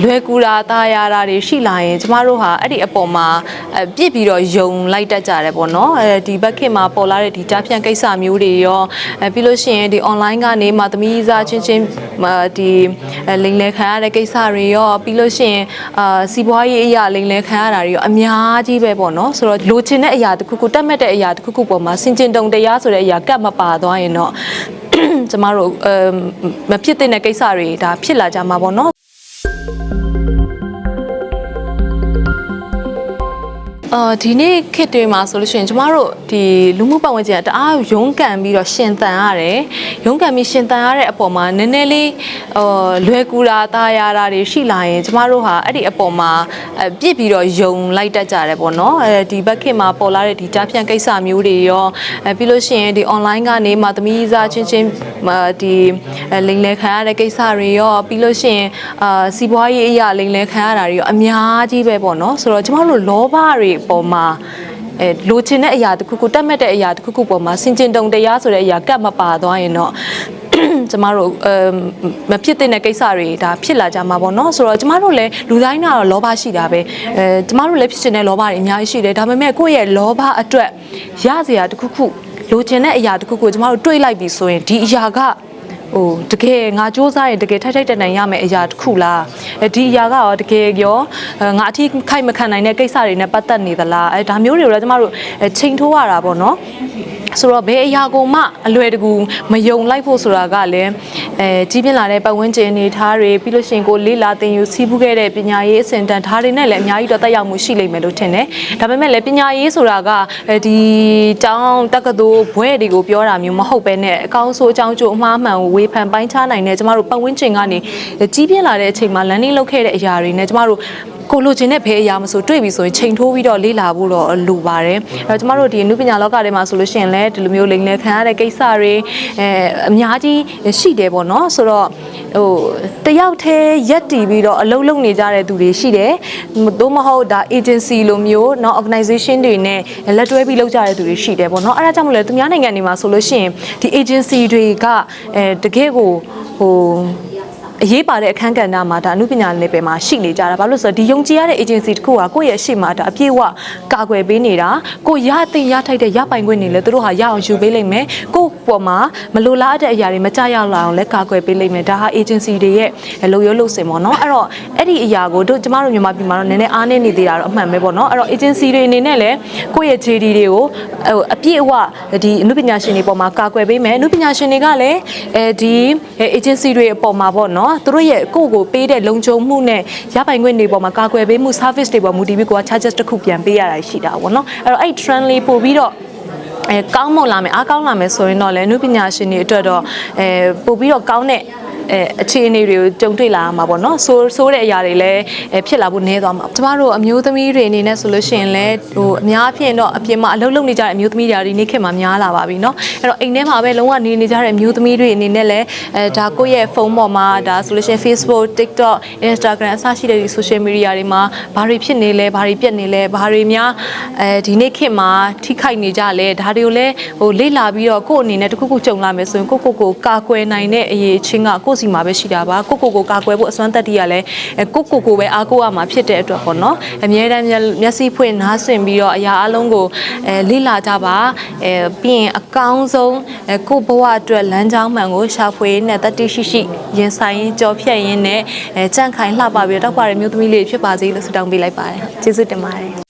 လွယ်ကူတာတာယာတာတွေရှိလာရင်ကျမတို့ဟာအဲ့ဒီအပေါ်မှာပြစ်ပြီးတော့ယုံလိုက်တတ်ကြတယ်ပေါ့နော်ဒီဘက်ခေတ်မှာပေါ်လာတဲ့ဒီကြားဖြန့်ကိစ္စမျိုးတွေရောပြီးလို့ရှိရင်ဒီ online ကနေမှသမီးစားချင်းဒီလိမ်လည်ခံရတဲ့ကိစ္စတွေရောပြီးလို့ရှိရင်စီးပွားရေးအရာလိမ်လည်ခံရတာတွေရောအများကြီးပဲပေါ့နော်ဆိုတော့လိုချင်တဲ့အရာတစ်ခုခုတတ်မှတ်တဲ့အရာတစ်ခုခုပေါ်မှာစင်ကျင်တုံတရားဆိုတဲ့အရာကတ်မပါသွားရင်တော့ကျမတို့မဖြစ်တဲ့ကိစ္စတွေဒါဖြစ်လာကြမှာပေါ့နော်ဒီနေ့ခေတ်တွေမှာဆိုလို့ရှိရင်ကျမတို့ဒီလူမှုပတ်ဝန်းကျင်ကတအားရုန်းကန်ပြီးတော့ရှင်သန်ရတယ်ရုန်းကန်ပြီးရှင်သန်ရတဲ့အပေါ်မှာနည်းနည်းလေးလွယ်ကူတာတာယာတာတွေရှိလာရင်ကျမတို့ဟာအဲ့ဒီအပေါ်မှာပြစ်ပြီးတော့ယုံလိုက်တတ်ကြတယ်ပေါ့နော်ဒီဘက်ခေတ်မှာပေါ်လာတဲ့ဒီကြားဖြန့်ကိစ္စမျိုးတွေရောပြီးလို့ရှိရင်ဒီ online ကနေမှသမီးစားချင်းဒီလိမ်လည်ခံရတဲ့ကိစ္စတွေရောပြီးလို့ရှိရင်စီးပွားရေးအရာလိမ်လည်ခံရတာတွေရောအများကြီးပဲပေါ့နော်ဆိုတော့ကျမတို့လောဘတွေပေါ်မှာလိုချင်တဲ့အရာတစ်ခုခုတတ်မှတ်တဲ့အရာတစ်ခုခုပေါ်မှာစင်ကျင်တုံတရားဆိုတဲ့အရာကတ်မပါသွားရင်တော့ကျမတို့မဖြစ်တဲ့ကိစ္စတွေဒါဖြစ်လာကြမှာပေါ့နော်ဆိုတော့ကျမတို့လည်းလူတိုင်းကတော့လောဘရှိတာပဲကျမတို့လည်းဖြစ်ချင်တဲ့လောဘတွေအများကြီးရှိတယ်ဒါပေမဲ့ကိုယ့်ရဲ့လောဘအတွက်ရစရာတစ်ခုခုလိုချင်တဲ့အရာတစ်ခုခုကျမတို့တွေးလိုက်ပြီဆိုရင်ဒီအရာကတကယ်ငါစူးစမ်းရင်တကယ်ထိုက်တန်ရမယ်အရာတစ်ခုလားဒီအရာကရောတကယ်ရောငါအထိခိုက်မခံနိုင်တဲ့ကိစ္စတွေနဲ့ပတ်သက်နေသလားဒါမျိုးတွေကိုလည်းကျမတို့ချိန်ထိုးရတာပေါ့နော်ဆိုတော့ဘယ်အရာကိုမှအလွယ်တကူမယုံလိုက်ဖို့ဆိုတာကလည်းကြီးပြင်းလာတဲ့ပတ်ဝန်းကျင်အနေထားတွေပြီးလို့ရှိရင်ကိုလေးလာသင်ယူစီးပူးခဲ့တဲ့ပညာရေးအဆင့်တန်းဓာတ်တွေနဲ့လည်းအများကြီးတော့တက်ရောက်မှုရှိလိမ့်မယ်လို့ထင်တယ်ဒါပေမဲ့လည်းပညာရေးဆိုတာကဒီကျောင်းတက္ကသိုလ်ဘွဲတွေကိုပြောတာမျိုးမဟုတ်ပဲနဲ့အကောင်းဆိုးအကြောင်းကျိုးအမှားမှန်ကိုဝေဖန်ပိုင်းခြားနိုင်တဲ့ကျမတို့ပတ်ဝန်းကျင်ကနေကြီးပြင်းလာတဲ့အချိန်မှာ learning လုပ်ခဲ့တဲ့အရာတွေနဲ့ကျမတို့ကိုလိုချင်တဲ့ဘယ်အရာမဆိုတွေ့ပြီဆိုရင်ချိန်ထိုးပြီးတော့လေ့လာဖို့တော့လိုပါတယ်ကျမတို့ဒီအနုပညာလောကထဲမှာဆိုလို့ရှိရင်လည်းဒီလိုမျိုးလိမ်လည်ခံရတဲ့ကိစ္စတွေအများကြီးရှိတယ်ပေါ့နော်ဆိုတော့တယောက်တည်းရက်တည်ပြီးတော့အလုပ်လုပ်နေကြတဲ့သူတွေရှိတယ်သို့မဟုတ်ဒါ agency လိုမျိုးเนาะ organization တွေနဲ့လက်တွဲပြီးလုပ်ကြတဲ့သူတွေရှိတယ်ပေါ့နော်အဲ့ဒါကြောင့်မလို့သူများနိုင်ငံတွေမှာဆိုလို့ရှိရင်ဒီ agency တွေကတကယ်ကိုအရေးပါတဲ့အခန်းကဏ္ဍမှာဒါအနုပညာနယ်ပယ်မှာရှိနေကြတာဘာလို့ဆိုတော့ဒီယုံကြည်ရတဲ့ agency တစ်ခုကကိုယ့်ရဲ့ရှေ့မှာဒါအပြည့်အဝကာကွယ်ပေးနေတာကိုရသိရထိုက်တဲ့ရပိုင်ခွင့်တွေလည်းသူတို့ဟာရအောင်ယူပေးလိမ့်မယ်ကိုယ့်ပေါ်မှာမလိုလားတဲ့အရာတွေမကြရောက်လာအောင်လည်းကာကွယ်ပေးလိမ့်မယ်ဒါဟာ agency တွေရဲ့လုပ်ရိုးလုပ်စဉ်ပေါ့နော်အဲ့တော့အဲ့ဒီအရာကိုတို့ကျမတို့မြန်မာပြည်မှာတော့နည်းနည်းအားနည်းနေသေးတာတော့အမှန်ပဲပေါ့နော်အဲ့တော့ agency တွေအနေနဲ့လည်းကိုယ့်ရဲ့ JD တွေကိုအပြည့်အဝဒီအနုပညာရှင်တွေပေါ်မှာကာကွယ်ပေးမယ်အနုပညာရှင်တွေကလည်းဒီ agency တွေအပေါ်မှာပေါ့နော်သူတို့ရဲ့ကိုယ့်ကိုပေးတဲ့လုံခြုံမှုနဲ့ရပိုင်ခွင့်တွေပေါ်မှာကာကွယ်ပေးမှု service တွေပေါ်မူတည်ပြီးကိုက charges တစ်ခုပြန်ပေးရတာရှိတာပေါ့နော်အဲ့တော့အဲ့ trend လေးပို့ပြီးတော့ကောင်းမွန်လာမယ်အားကောင်းလာမယ်ဆိုရင်တော့လည်းအနုပညာရှင်တွေအတွက်တော့ပို့ပြီးတော့ကောင်းတဲ့အခြေအနေတွေကိုကြုံတွေ့လာမှာပေါ့နော်ဆိုးတဲ့အရာတွေလည်းဖြစ်လာဖို့နည်းသွားမှာကျမတို့အမျိုးသမီးတွေအနေနဲ့ဆိုလို့ရှိရင်လည်းအများအပြည့်တော့အပြင်မှာအလုပ်လုပ်နေကြတဲ့အမျိုးသမီးတွေဒီနေ့ခေတ်မှာများလာပါပြီเนาะအဲ့တော့အိမ်ထဲမှာပဲလုံးဝနေကြတဲ့အမျိုးသမီးတွေအနေနဲ့လည်းဒါကိုယ့်ရဲ့ဖုန်းပေါ်မှာဒါဆိုလို့ရှိရင် Facebook TikTok Instagram အစရှိတဲ့ဒီ social media တွေမှာဘာတွေဖြစ်နေလဲဘာတွေပြက်နေလဲဘာတွေများဒီနေ့ခေတ်မှာထိခိုက်နေကြလဲဒါတွေကိုလည်းလေ့လာပြီးတော့ကိုယ့်အနေနဲ့တခုခုကြုံလာမယ်ဆိုရင်ကိုကာကွယ်နိုင်တဲ့အရေးချင်းကကိုစီမှာပဲရှိတာပါကိုကာကွယ်ဖို့အစွမ်းတက်တည်းကလည်းကိုပဲအားကိုးရမှာဖြစ်တဲ့အတွက်ပေါ့နော်အမြဲတမ်းမျက်စိဖွင့်နားဆင်ပြီးတော့အရာအလုံးကိုလေ့လာကြပါပြီးရင်အကောင်းဆုံးကိုဘဝအတွက်လမ်းကြောင်းမှန်ကိုရှာဖွေနဲ့တတိရှိရင်ဆိုင်ရင်ကြော်ဖြတ်ရင်းနဲ့ကြန့်ခိုင်လှပပြီးတော့တောက်ပါတဲ့မျိုးသမီးလေးဖြစ်ပါစေလို့ဆုတောင်းပေးလိုက်ပါတယ်ကျေးဇူးတင်ပါတယ်